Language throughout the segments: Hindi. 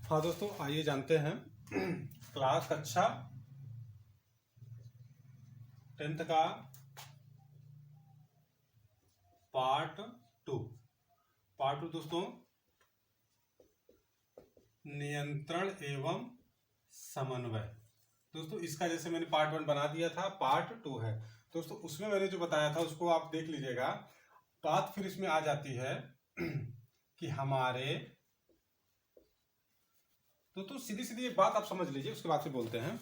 हाँ दोस्तों, आइए जानते हैं क्लास कक्षा 10th का पार्ट टू दोस्तों, नियंत्रण एवं समन्वय। दोस्तों इसका जैसे मैंने पार्ट 1 बना दिया था, पार्ट 2 है दोस्तों। उसमें मैंने जो बताया था उसको आप देख लीजिएगा। बात फिर इसमें आ जाती है कि हमारे दोस्तों सीधी सीधी एक बात आप समझ लीजिए, उसके बाद से बोलते हैं।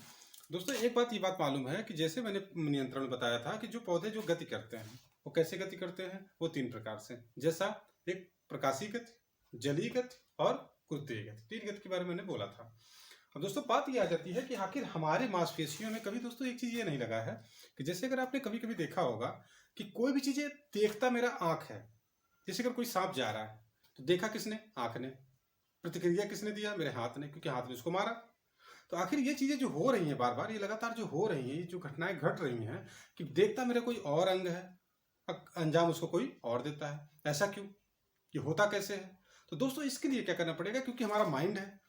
दोस्तों एक बात, ये बात मालूम है कि जैसे मैंने नियंत्रण बताया था कि जो पौधे जो गति करते हैं वो कैसे गति करते हैं, वो 3 प्रकार से। जैसा एक प्रकाशीय गति, जलीय गति और कृत्रिय गति, 3 गति के बारे में मैंने बोला था। अब दोस्तों बात ये आ जाती है कि आखिर हमारे मांसपेशियों में कभी दोस्तों एक चीज ये नहीं लगा है कि जैसे अगर आपने कभी कभी देखा होगा कि कोई भी चीजें देखता मेरा आंख है। जैसे अगर कोई सांप जा रहा है तो देखा किसने? आंख ने। प्रतिक्रिया किसने दिया? मेरे हाथ ने, क्योंकि हाथ ने उसको मारा। तो आखिर ये चीजें जो हो रही हैं बार बार, ये लगातार जो हो रही हैं, ये जो घटनाएं घट रही हैं कि देखता मेरा कोई और अंग है, अंजाम उसको कोई और देता है। ऐसा क्यों? ये होता कैसे है? तो दोस्तों इसके लिए क्या करना पड़ेगा, क्योंकि हमारा माइंड है,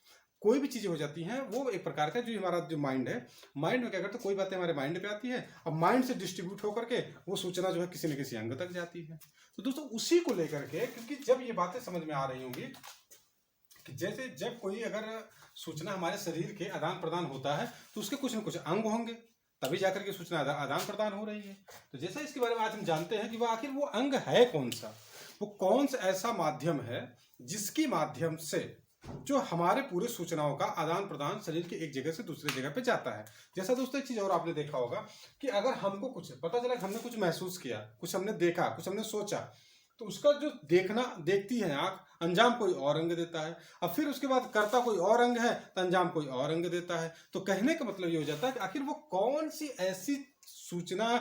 कोई भी चीजें हो जाती हैं वो एक प्रकार का जो हमारा जो माइंड है, माइंड में क्या करता है, कोई बातें हमारे माइंड पे आती है, अब माइंड से डिस्ट्रीब्यूट होकर के वो सूचना जो है किसी न किसी अंग तक जाती है। तो दोस्तों उसी को लेकर के, क्योंकि जब ये बातें समझ में आ रही होंगी कि जैसे जब कोई अगर सूचना हमारे शरीर के आदान प्रदान होता है तो उसके कुछ न कुछ अंग होंगे, तभी जाकर के सूचना आदान प्रदान हो रही है। तो जैसा इसके बारे में आज हम जानते हैं कि वह आखिर वो अंग है कौन सा, वो कौन सा ऐसा माध्यम है जिसके माध्यम से जो हमारे पूरे सूचनाओं का आदान प्रदान शरीर के एक जगह से दूसरे जगह पे जाता है। जैसा दोस्तों एक चीज और आपने देखा होगा कि अगर हमको कुछ पता चला, हमने कुछ महसूस किया, कुछ हमने देखा, कुछ हमने सोचा, तो उसका जो देखती है आंख, अंजाम कोई और अंग देता है। अब फिर उसके बाद करता कोई और अंग है तो अंजाम कोई और अंग देता है। तो कहने का मतलब ये हो जाता है कि आखिर वो कौन सी ऐसी सूचना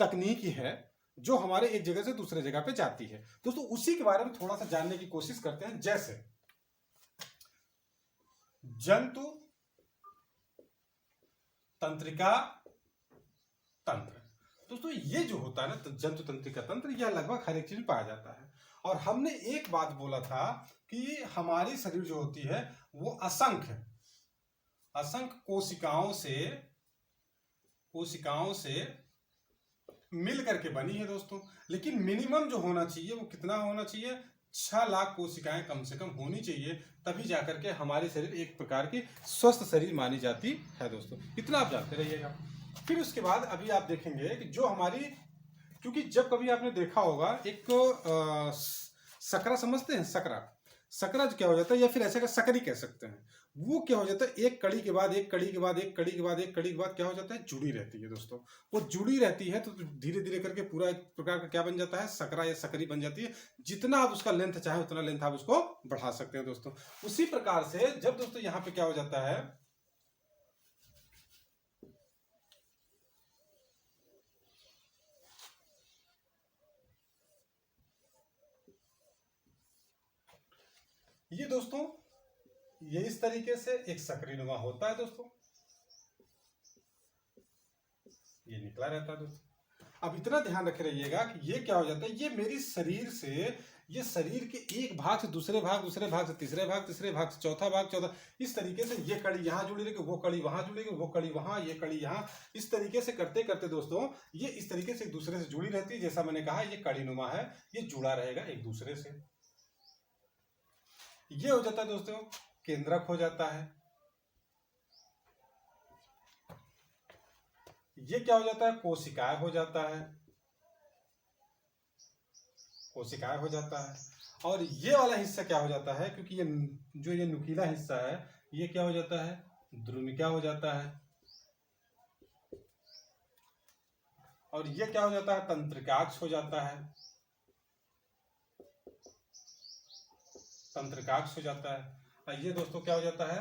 तकनीकी है जो हमारे एक जगह से दूसरे जगह पे जाती है। दोस्तों उसी के बारे में थोड़ा सा जानने की कोशिश करते हैं। जैसे जंतु तंत्रिका तंत्र, दोस्तों ये जो होता है ना, तो जंतु तंत्रिका तंत्र, यह लगभग हर एक चीज में पाया जाता है। और हमने एक बात बोला था कि हमारी शरीर जो होती है वो असंख्य कोशिकाओं से मिल करके बनी है दोस्तों। लेकिन मिनिमम जो होना चाहिए वो कितना होना चाहिए? 6 लाख कोशिकाएं कम से कम होनी चाहिए, तभी जाकर के हमारे शरीर एक प्रकार की स्वस्थ शरीर मानी जाती है दोस्तों। इतना आप जानते रहिएगा। फिर उसके बाद अभी आप देखेंगे कि जो हमारी, क्योंकि जब कभी आपने देखा होगा एक सकरा, समझते हैं सकरा जो क्या हो जाता है, या फिर ऐसे का सकरी कह सकते हैं, वो क्या हो जाता है, एक कड़ी के बाद एक कड़ी के बाद एक कड़ी के बाद एक कड़ी के बाद क्या हो जाता है, जुड़ी रहती है दोस्तों। वो जुड़ी रहती है तो धीरे धीरे करके पूरा एक प्रकार का क्या बन जाता है, सकरा या सकरी बन जाती है। जितना आप उसका लेंथ चाहे उतना लेंथ आप उसको बढ़ा सकते हैं दोस्तों। उसी प्रकार से जब दोस्तों यहाँ पे क्या हो जाता है, ये दोस्तों ये इस तरीके से एक सक्रियनुमा होता है दोस्तों, ये निकला रहता है दोस्तों। अब इतना ध्यान रखे रहिएगा कि ये क्या हो जाता है, ये मेरी शरीर से, ये शरीर के एक भाग से दूसरे भाग, दूसरे भाग से तीसरे भाग, तीसरे भाग से चौथा भाग, चौथा, इस तरीके से ये कड़ी यहाँ जुड़ी रहेगी, वो कड़ी वहां जुड़ेगी, वो कड़ी वहां, ये कड़ी यहाँ, इस तरीके से करते करते दोस्तों ये इस तरीके से एक दूसरे से जुड़ी रहती है। जैसा मैंने कहा ये कड़ीनुमा है, ये जुड़ा रहेगा एक दूसरे से। ये हो जाता है दोस्तों केंद्रक हो जाता है। ये क्या हो जाता है, कोशिकाएं हो जाता है, कोशिकाएं हो जाता है। और ये वाला हिस्सा क्या हो जाता है, क्योंकि ये जो ये नुकीला हिस्सा है ये क्या हो जाता है, द्रुमिका हो जाता है। और ये क्या हो जाता है, तंत्रिकाक्ष हो जाता है, तंत्रिकाक्ष हो जाता है। और ये दोस्तों क्या हो जाता है,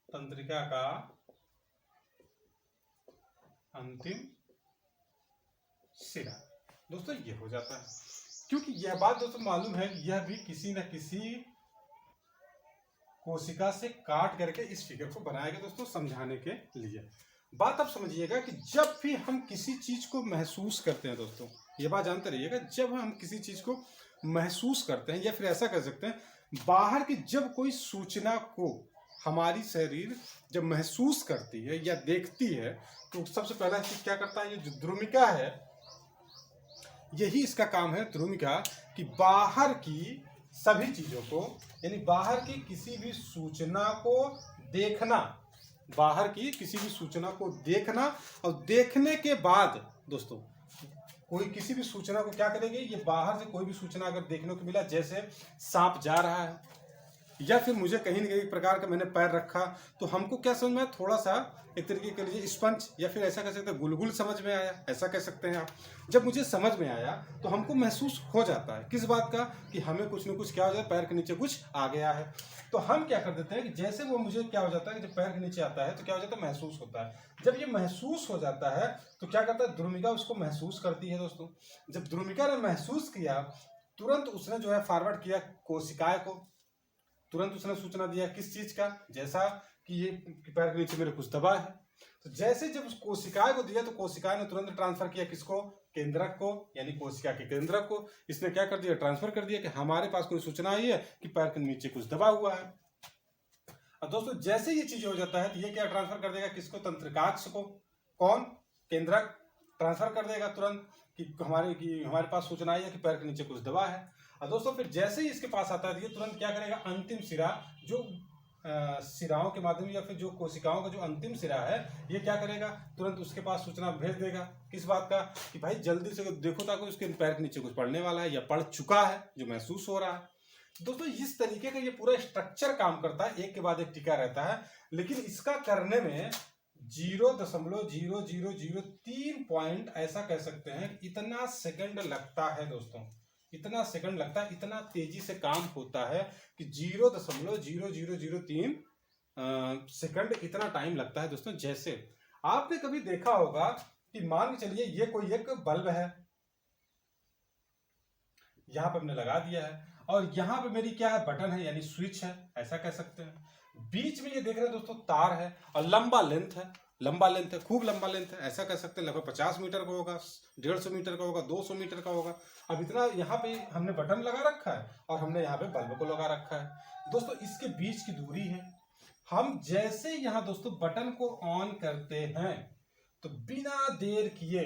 तंत्रिका का अंतिम सिरा दोस्तों ये हो जाता है। क्योंकि यह बात दोस्तों मालूम है कि यह भी किसी न किसी कोशिका से काट करके इस फिगर को बनाया गया दोस्तों, समझाने के लिए। बात आप समझिएगा कि जब भी हम किसी चीज को महसूस करते हैं दोस्तों, ये बात जानते रहिएगा, जब हम किसी चीज को महसूस करते हैं, या फिर ऐसा कर सकते हैं, बाहर की जब कोई सूचना को हमारी शरीर जब महसूस करती है या देखती है, तो सबसे पहला चीज क्या करता है, ये जो द्रुमिका है, यही इसका काम है द्रुमिका, कि बाहर की सभी चीजों को, यानी बाहर की किसी भी सूचना को देखना, बाहर की किसी भी सूचना को देखना, और देखने के बाद दोस्तों कोई किसी भी सूचना को क्या करेगी, ये बाहर से कोई भी सूचना अगर देखने को मिला, जैसे सांप जा रहा है, या फिर मुझे कहीं न कहीं प्रकार का मैंने पैर रखा, तो हमको क्या समझ में आया, थोड़ा सा एक तरीके के लिए स्पंज, या फिर ऐसा कह सकते हैं गुलगुल समझ में आया, ऐसा कह सकते हैं आप। जब मुझे समझ में आया तो हमको महसूस हो जाता है किस बात का, कि हमें कुछ न कुछ क्या हो जाता है, पैर के नीचे कुछ आ गया है। तो हम क्या कर देते हैं कि जैसे वो मुझे क्या हो जाता है कि जब पैर के नीचे आता है तो क्या हो जाता है, महसूस होता है। जब ये महसूस हो जाता है तो क्या करता है, द्रुमिका उसको महसूस करती है दोस्तों। जब द्रुमिका ने महसूस किया, तुरंत उसने जो है फॉरवर्ड किया कोशिकाएं को, तुरंत उसने सूचना दिया किस चीज का, जैसा कि ये पैर के नीचे मेरे कुछ दबा है। तो जैसे जब उस कोशिकाएं को दिया तो कोशिकाएं ने तुरंत ट्रांसफर किया किसको, केंद्रक को, यानी कोशिका के केंद्रक को। इसने क्या कर दिया, ट्रांसफर कर दिया कि हमारे पास कोई सूचना आई है कि पैर के नीचे कुछ दबा हुआ है। अब दोस्तों जैसे ये चीज हो जाता है तो ये क्या ट्रांसफर कर देगा किसको, तंत्रिकाक्ष को। कौन, केंद्रक ट्रांसफर कर देगा तुरंत कि हमारे पास सूचना आई है कि पैर के नीचे कुछ दबा है। और दोस्तों फिर जैसे ही इसके पास आता है ये तुरंत क्या करेगा, अंतिम सिरा, जो सिराओं के माध्यम, या फिर जो कोशिकाओं का जो अंतिम सिरा है, ये क्या करेगा, तुरंत उसके पास सूचना भेज देगा किस बात का, कि भाई जल्दी से देखो ताकि उसके पैर के नीचे कुछ पड़ने वाला है या पड़ चुका है, जो महसूस हो रहा है। दोस्तों इस तरीके का ये पूरा स्ट्रक्चर काम करता है, एक के बाद एक टिका रहता है, लेकिन इसका करने में 0.0003 पॉइंट ऐसा कह सकते हैं, इतना सेकंड लगता है दोस्तों, इतना सेकंड लगता है, इतना तेजी से काम होता है कि 0.0003 सेकंड इतना टाइम लगता है दोस्तों। जैसे आपने कभी देखा होगा कि मान के चलिए ये कोई एक बल्ब है, यहां पे हमने लगा दिया है, और यहां पे मेरी क्या है, बटन है, यानी स्विच है, ऐसा कह सकते हैं। बीच में ये देख रहे हैं दोस्तों तार है, और लंबा लेंथ है, लंबा लेंथ है, खूब लंबा लेंथ है, ऐसा कह सकते हैं। लगभग 50 मीटर का होगा, 150 मीटर का होगा, 200 मीटर का होगा। अब इतना यहाँ पे हमने बटन लगा रखा है और हमने यहाँ पे बल्ब को लगा रखा है दोस्तों, इसके बीच की दूरी है। हम जैसे यहाँ दोस्तों बटन को ऑन करते हैं तो बिना देर किए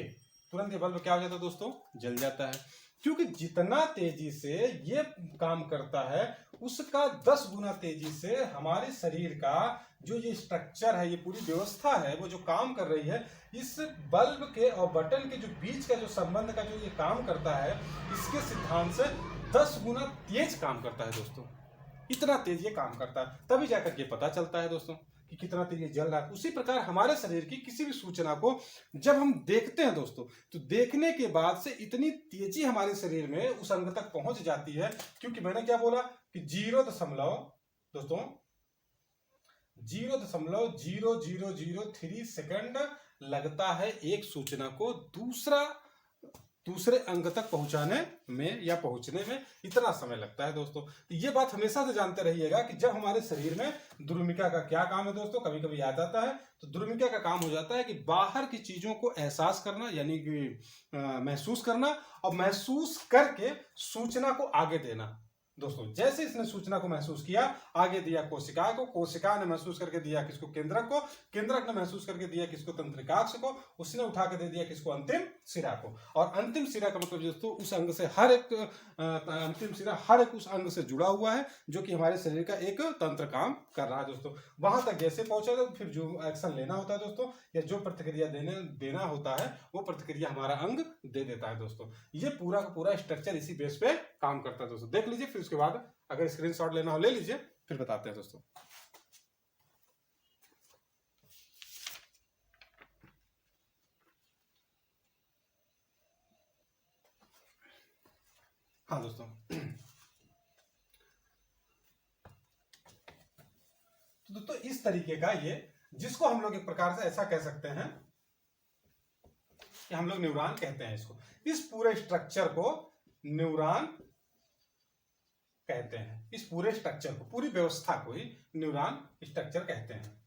तुरंत ये बल्ब क्या हो जाता है दोस्तों, जल जाता है, क्योंकि जितना तेजी से ये काम करता है उसका 10 गुना तेजी से हमारे शरीर का जो ये स्ट्रक्चर है, ये पूरी व्यवस्था है, वो जो काम कर रही है, इस बल्ब के और बटन के जो बीच का जो संबंध का जो ये काम करता है, इसके सिद्धांत से 10 गुना तेज काम करता है दोस्तों। इतना तेज ये काम करता है, तभी जाकर के पता चलता है दोस्तों कि कितना तेज ये जल रहा है। उसी प्रकार हमारे शरीर की किसी भी सूचना को जब हम देखते हैं दोस्तों, तो देखने के बाद से इतनी तेजी हमारे शरीर में उस अंग तक पहुंच जाती है, क्योंकि मैंने क्या बोला कि 0.0003 सेकंड लगता है एक सूचना को दूसरे अंग तक पहुंचाने में या पहुंचने में, इतना समय लगता है दोस्तों। तो ये बात हमेशा से जानते रहिएगा कि जब हमारे शरीर में द्रुमिका का क्या काम है दोस्तों, कभी कभी याद आता है तो द्रुमिका का काम हो जाता है कि बाहर की चीजों को एहसास करना, यानी कि महसूस करना, और महसूस करके सूचना को आगे देना दोस्तों। जैसे इसने सूचना को महसूस किया, आगे दिया कोशिका को, कोशिका ने महसूस करके दिया किसको, केंद्रक को, केंद्रक ने महसूस करके दिया किसको, तंत्रिकाक्ष को, उसने उठा के दे दिया किसको, अंतिम सिरा को। और अंतिम सिरा का मतलब दोस्तों उस अंग से हर एक अंतिम सिरा हर एक उस अंग से जुड़ा हुआ है, जो कि हमारे शरीर का एक तंत्र काम कर रहा है दोस्तों। वहां तक जैसे पहुंचा तो फिर जो एक्शन लेना होता है दोस्तों, या जो प्रतिक्रिया देना होता है, वो प्रतिक्रिया हमारा अंग दे देता है दोस्तों। ये पूरा का पूरा स्ट्रक्चर इसी बेस पे काम करता है दोस्तों। देख लीजिए, फिर उसके बाद अगर स्क्रीनशॉट लेना हो ले लीजिए, फिर बताते हैं दोस्तों। हाँ दोस्तों, तो दोस्तों इस तरीके का ये, जिसको हम लोग एक प्रकार से ऐसा कह सकते हैं कि हम लोग न्यूरॉन कहते हैं इसको, इस पूरे स्ट्रक्चर को न्यूरॉन कहते हैं। इस पूरे स्ट्रक्चर को, पूरी व्यवस्था को ही न्यूरॉन स्ट्रक्चर कहते हैं।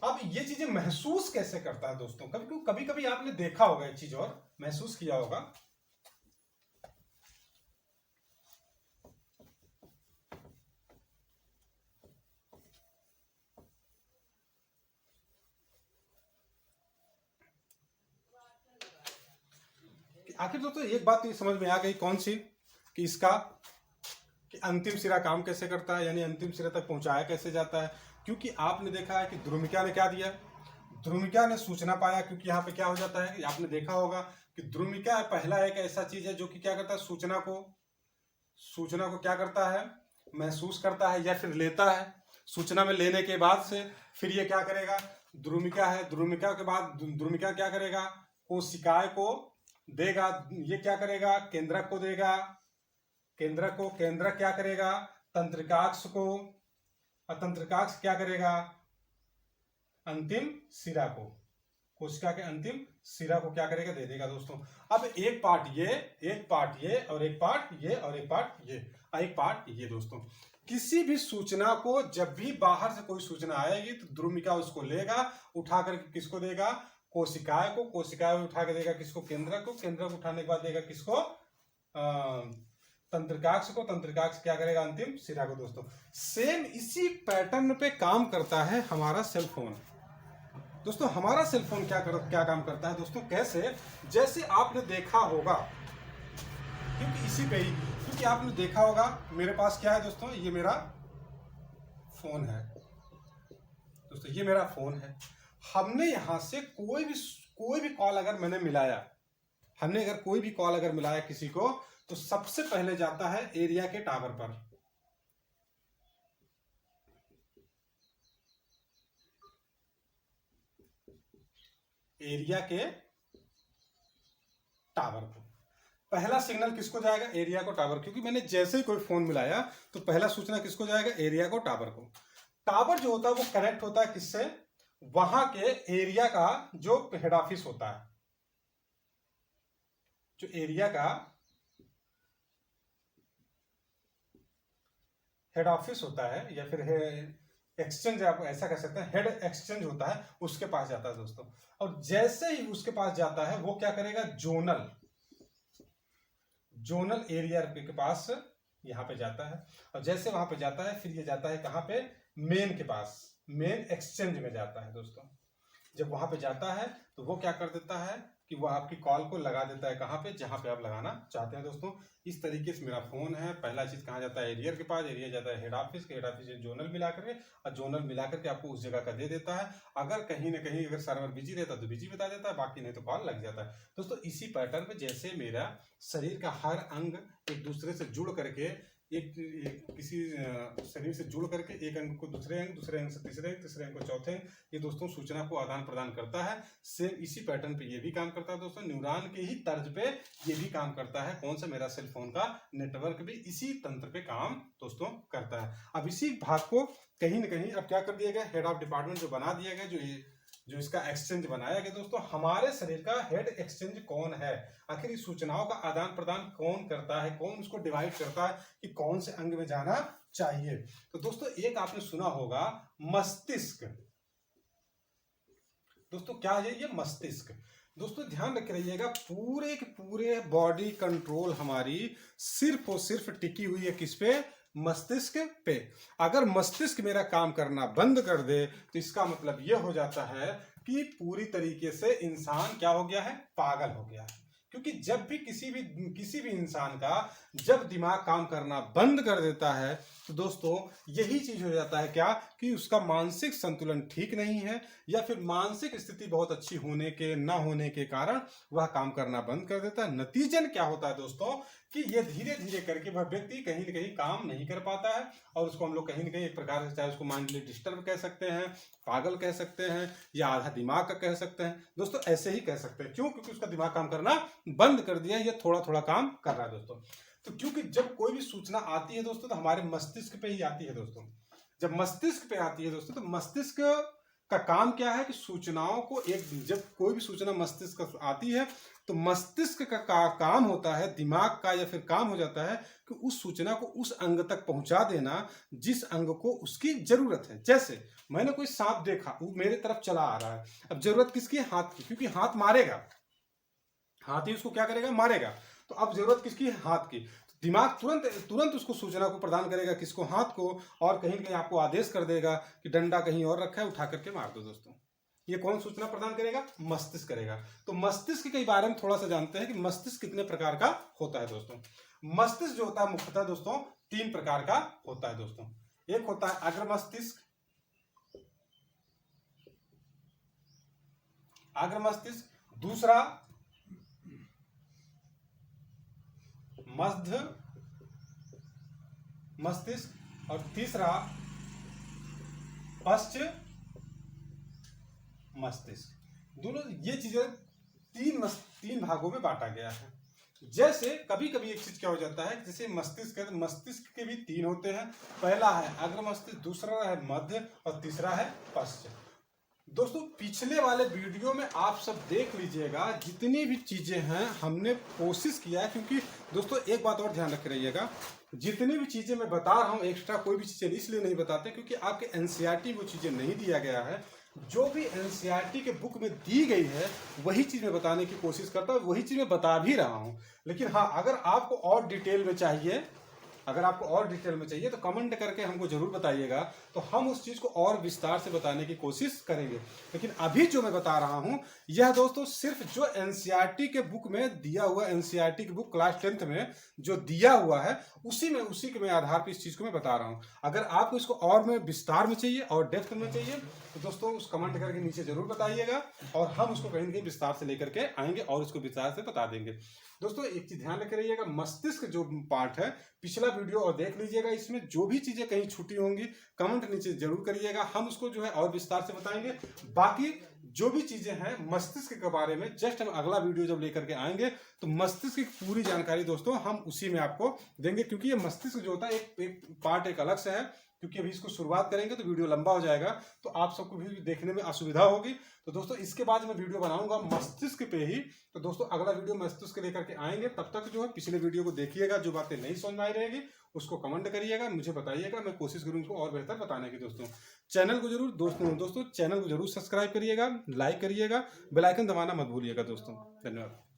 अब ये चीजें महसूस कैसे करता है दोस्तों? कभी कभी आपने देखा होगा एक चीज और महसूस किया होगा, आखिर दोस्तों एक बात तो ये समझ में आ गई, कौन सी? कि इसका कि अंतिम सिरा काम कैसे करता है, यानी अंतिम सिरे तक पहुंचाया कैसे जाता है। क्योंकि आपने देखा है कि ध्रुमिका ने क्या दिया, ध्रुमिका ने सूचना पाया। क्योंकि यहाँ पे क्या हो जाता है कि आपने देखा होगा कि ध्रुमिका पहला एक ऐसा चीज है जो कि क्या करता है, सूचना को क्या करता है, महसूस करता है या फिर लेता है। सूचना में लेने के बाद से फिर ये क्या करेगा, ध्रुमिका है, ध्रुमिका के बाद ध्रुमिका क्या करेगा, कोशिकाएं को देगा। ये क्या करेगा, केंद्रक को देगा, केंद्रक क्या करेगा, तंत्रिकाक्ष को, और तंत्रिकाक्ष क्या करेगा, अंतिम सिरा को, कोशिका के अंतिम सिरा को क्या करेगा, दे देगा दोस्तों। अब एक पार्ट ये, एक पार्ट ये, और एक पार्ट ये, और एक पार्ट ये, एक पार्ट ये दोस्तों। किसी भी सूचना को जब भी बाहर से कोई सूचना आएगी तो ध्रुमिका उसको लेगा, उठा करके किसको देगा, कोशिकाएं को, कोशिकाएं उठा के देगा किसको, केंद्रक को, केंद्रक उठाने के बाद देगा किसको, तंत्रिकाक्ष को, तंत्रिकाक्ष क्या करेगा, अंतिम सिरा को दोस्तों। सेम इसी पैटर्न पे काम करता है हमारा सेल फोन दोस्तों। हमारा सेल फोन क्या काम करता है दोस्तों, कैसे? जैसे आपने देखा होगा, क्योंकि इसी पे ही, क्योंकि आपने देखा होगा मेरे पास क्या है दोस्तों, ये मेरा फोन है दोस्तों, ये मेरा फोन है। हमने यहां से कोई भी कॉल अगर मैंने मिलाया, हमने अगर कोई भी कॉल अगर मिलाया किसी को, तो सबसे पहले जाता है एरिया के टावर पर। एरिया के टावर को पहला सिग्नल किसको जाएगा, एरिया को, टावर। क्योंकि मैंने जैसे ही कोई फोन मिलाया तो पहला सूचना किसको जाएगा, एरिया को, टावर को। टावर जो होता है वो कनेक्ट होता है किससे, वहां के एरिया का जो हेड ऑफिस होता है, जो एरिया का हेड ऑफिस होता है, या फिर एक्सचेंज, आप ऐसा कह सकते हैं, हेड एक्सचेंज होता है, उसके पास जाता है दोस्तों। और जैसे ही उसके पास जाता है वो क्या करेगा, जोनल एरिया के पास यहां पे जाता है। और जैसे वहां पे जाता है फिर ये जाता है कहां पे, मेन के पास, मेन एक्सचेंज में जाता है दोस्तों। जब वहां पे जाता है तो वो क्या कर देता है कि वो आपकी कॉल को लगा देता है कहां पे, जहां पे आप लगाना चाहते हैं दोस्तों। इस तरीके से मेरा फोन है, पहला चीज कहां जाता है, एरियर के पास, एरिया जाता है हेड ऑफिस के, हेड ऑफिस से जोनल मिला करके, और जोनल मिला करके आपको उस जगह का दे देता है। अगर कहीं ना कहीं अगर सर्वर बिजी रहता है तो बिजी बता देता है, बाकी नहीं तो कॉल लग जाता है दोस्तों। इसी पैटर्न पे जैसे मेरा शरीर का हर अंग एक दूसरे से जुड़ करके, एक किसी शरीर से जुड़ करके एक अंग को दूसरे अंग से तीसरे अंग, तीसरे अंग को चौथे अंग, ये दोस्तों सूचना को आदान प्रदान करता है। सेम इसी पैटर्न पे ये भी काम करता है दोस्तों, न्यूरॉन के ही तर्ज पे ये भी काम करता है। कौन सा, मेरा सेल फोन का नेटवर्क भी इसी तंत्र पे काम दोस्तों करता है। अब इसी भाग को कहीं ना कहीं अब क्या कर दिया गया, हेड ऑफ डिपार्टमेंट जो बना दिया गया, जो इसका एक्सचेंज बनाया गया दोस्तों। हमारे शरीर का हेड एक्सचेंज कौन है, आखिर इस सूचनाओं का आदान प्रदान कौन करता है, कौन उसको डिवाइड करता है कि कौन से अंग में जाना चाहिए। तो दोस्तों एक आपने सुना होगा मस्तिष्क दोस्तों, क्या है ये मस्तिष्क दोस्तों, ध्यान रख रहिएगा। पूरे के पूरे बॉडी कंट्रोल हमारी सिर्फ और सिर्फ टिकी हुई है किस पे, मस्तिष्क पे। अगर मस्तिष्क मेरा काम करना बंद कर दे तो इसका मतलब यह हो जाता है कि पूरी तरीके से इंसान क्या हो गया है, पागल हो गया है। क्योंकि जब भी किसी भी इंसान का जब दिमाग काम करना बंद कर देता है तो दोस्तों यही चीज हो जाता है क्या, कि उसका मानसिक संतुलन ठीक नहीं है, या फिर मानसिक स्थिति बहुत अच्छी होने के ना होने के कारण वह काम करना बंद कर देता है। नतीजन क्या होता है दोस्तों, कि ये धीरे धीरे करके वह व्यक्ति कहीं ना कहीं काम नहीं कर पाता है, और उसको हम लोग कहीं ना कहीं एक प्रकार से, चाहे उसको माइंडली डिस्टर्ब कह सकते हैं, पागल कह सकते हैं, या आधा दिमाग का कह सकते हैं दोस्तों, ऐसे ही कह सकते हैं। क्यों? क्योंकि उसका दिमाग काम करना बंद कर दिया, ये थोड़ा थोड़ा काम कर रहा है दोस्तों। तो क्योंकि जब कोई भी सूचना आती है दोस्तों तो हमारे मस्तिष्क पे ही आती है दोस्तों। जब मस्तिष्क पे आती है दोस्तों तो मस्तिष्क का काम क्या है कि सूचनाओं को, एक जब कोई भी सूचना मस्तिष्क आती है तो मस्तिष्क का काम होता है, दिमाग का या फिर काम हो जाता है कि उस सूचना को उस अंग तक पहुंचा देना जिस अंग को उसकी जरूरत है। जैसे मैंने कोई सांप देखा, वो मेरे तरफ चला आ रहा है, अब जरूरत किसकी है? हाथ की, क्योंकि हाथ मारेगा, हाथ ही उसको क्या करेगा? मारेगा। तो अब जरूरत किसकी है? हाथ की। तो दिमाग तुरंत तुरंत उसको सूचना को प्रदान करेगा, किसको? हाथ को, और कहीं कहीं आपको आदेश कर देगा कि डंडा कहीं और रखा है, उठा करके मार दो। दोस्तों ये कौन सूचना प्रदान करेगा? मस्तिष्क करेगा। तो मस्तिष्क के बारे में थोड़ा सा जानते हैं कि मस्तिष्क कितने प्रकार का होता है। दोस्तों मस्तिष्क जो होता है मुख्यतः दोस्तों 3 प्रकार का होता है। दोस्तों एक होता है अग्र मस्तिष्क, अग्र मस्तिष्क, दूसरा मध्य मस्तिष्क, और तीसरा पश्च मस्तिष्क। दोनों ये चीजें तीन भागों में बांटा गया है। जैसे कभी कभी एक चीज क्या हो जाता है, जैसे मस्तिष्क है, तो मस्तिष्क के भी 3 होते हैं। पहला है अग्र मस्तिष्क, दूसरा है मध्य, और तीसरा है पश्च। दोस्तों पिछले वाले वीडियो में आप सब देख लीजिएगा, जितनी भी चीजें हैं हमने कोशिश किया है, क्योंकि दोस्तों एक बात और ध्यान रख रहिएगा, जितनी भी चीजें मैं बता रहा हूं एक्स्ट्रा कोई भी चीजें इसलिए नहीं बताते क्योंकि आपके एनसीईआरटी वो चीजें नहीं दिया गया है। जो भी एनसीईआरटी के बुक में दी गई है वही चीज मैं बताने की कोशिश करता हूं, वही चीज मैं बता भी रहा हूं। लेकिन हाँ, अगर आपको और डिटेल में चाहिए, अगर आपको और डिटेल में चाहिए तो कमेंट करके हमको जरूर बताइएगा, तो हम उस चीज को और विस्तार से बताने की कोशिश करेंगे। लेकिन अभी जो मैं बता रहा हूं यह दोस्तों सिर्फ जो एनसीईआरटी के बुक में दिया हुआ, एनसीईआरटी की बुक क्लास 10th में जो दिया हुआ है उसी के मैं आधार पर इस चीज को मैं बता रहा हूं। अगर आपको इसको और में विस्तार में चाहिए और डेप्थ में चाहिए तो दोस्तों उस कमेंट करके नीचे जरूर बताइएगा, और हम उसको कहीं ना कहीं विस्तार से लेकर के आएंगे और उसको विस्तार से बता देंगे। दोस्तों एक चीज ध्यान रखे रहिएगा, मस्तिष्क जो पार्ट है पिछला वीडियो और देख लीजिएगा, इसमें जो भी चीजें कहीं छूटी होंगी कमेंट नीचे जरूर करिएगा, हम उसको जो है और विस्तार से बताएंगे। बाकी जो भी चीजें हैं मस्तिष्क के बारे में जस्ट हम अगला वीडियो जब लेकर के आएंगे तो मस्तिष्क की पूरी जानकारी दोस्तों हम उसी में आपको देंगे, क्योंकि ये मस्तिष्क जो होता है एक पार्ट एक अलग से है, क्योंकि अभी इसको शुरुआत करेंगे तो वीडियो लंबा हो जाएगा तो आप सबको भी देखने में असुविधा होगी। तो दोस्तों इसके बाद मैं वीडियो बनाऊंगा मस्तिष्क पे ही, तो दोस्तों अगला वीडियो मस्तिष्क लेकर के आएंगे। तब तक जो है पिछले वीडियो को देखिएगा, जो बातें नहीं समझ में आई रहेगी उसको कमेंट करिएगा, मुझे बताइएगा, मैं कोशिश करूंगा उसको और बेहतर बताने की। दोस्तों चैनल को जरूर दोस्तों चैनल को जरूर सब्सक्राइब करिएगा, लाइक करिएगा, बेल आइकन दबाना मत भूलिएगा। दोस्तों धन्यवाद।